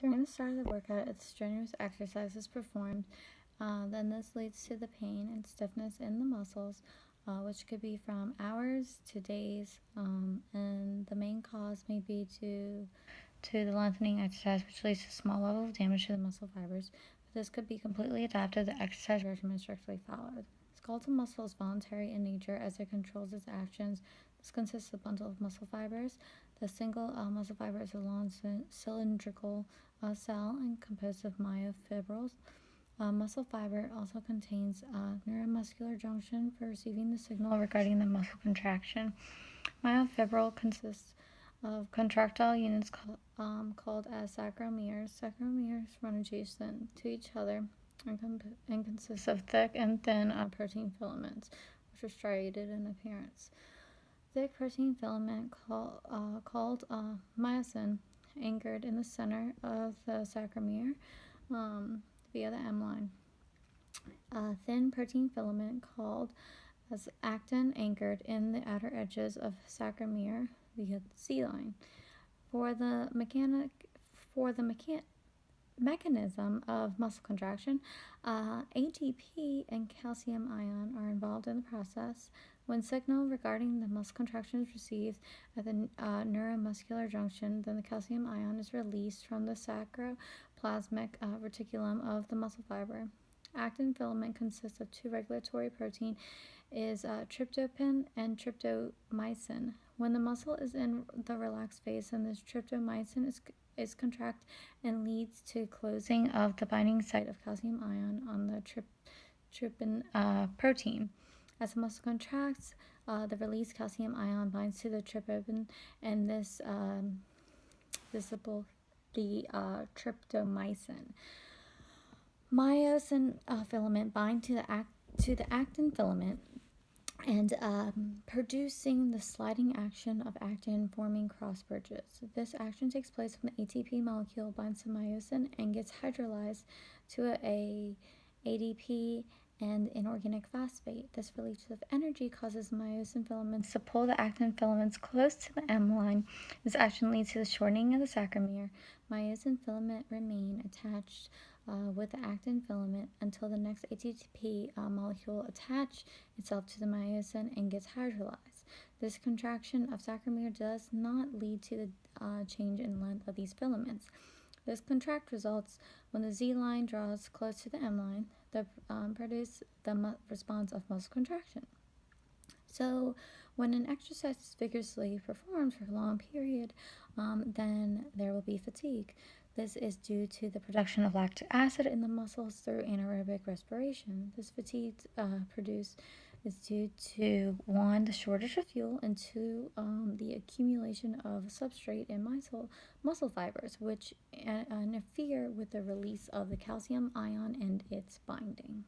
During the start of the workout, if strenuous exercise is performed, then this leads to the pain and stiffness in the muscles, which could be from hours to days, and the main cause may be to the lengthening exercise, which leads to a small level of damage to the muscle fibers. But this could be completely adapted if the exercise regimen is strictly followed. Skeletal muscle is voluntary in nature as it controls its actions. This consists of a bundle of muscle fibers. The single muscle fiber is a long cylindrical cell and composed of myofibrils. Muscle fiber also contains a neuromuscular junction for receiving the signal regarding the muscle contraction. Myofibril consists of contractile units called as sarcomeres. Sarcomeres run adjacent to each other and consist of thick and thin protein filaments, which are striated in appearance. Thick protein filament called myosin, anchored in the center of the sarcomere via the M line. Thin protein filament called as actin, anchored in the outer edges of sarcomere via the C line. For the mechanism of muscle contraction, ATP and calcium ion are involved in the process. When signal regarding the muscle contraction is received at the neuromuscular junction, then the calcium ion is released from the sarcoplasmic reticulum of the muscle fiber. Actin filament consists of two regulatory protein, is tryptophan and tryptomycin. When the muscle is in the relaxed phase, then this tryptomycin is contract and leads to closing of the binding site of calcium ion on the tryptophan protein. As the muscle contracts, the released calcium ion binds to the tryptophan, and this visible the tryptomycin. Myosin filament bind to the actin filament and producing the sliding action of actin forming cross bridges. This action takes place when the ATP molecule binds to myosin and gets hydrolyzed to a ADP and inorganic phosphate. This release of energy causes myosin filaments to pull the actin filaments close to the M line. This action leads to the shortening of the sarcomere. Myosin filament remain attached with the actin filament until the next ATP molecule attach itself to the myosin and gets hydrolyzed. This contraction of sarcomere does not lead to the change in length of these filaments. This contract results when the Z line draws close to the M line that produce the response of muscle contraction. So when an exercise is vigorously performed for a long period, then there will be fatigue. This is due to the production of lactic acid in the muscles through anaerobic respiration. This fatigue produced is due to 1, the shortage of fuel, and 2, the accumulation of substrate in muscle fibers, which interfere with the release of the calcium ion and its binding.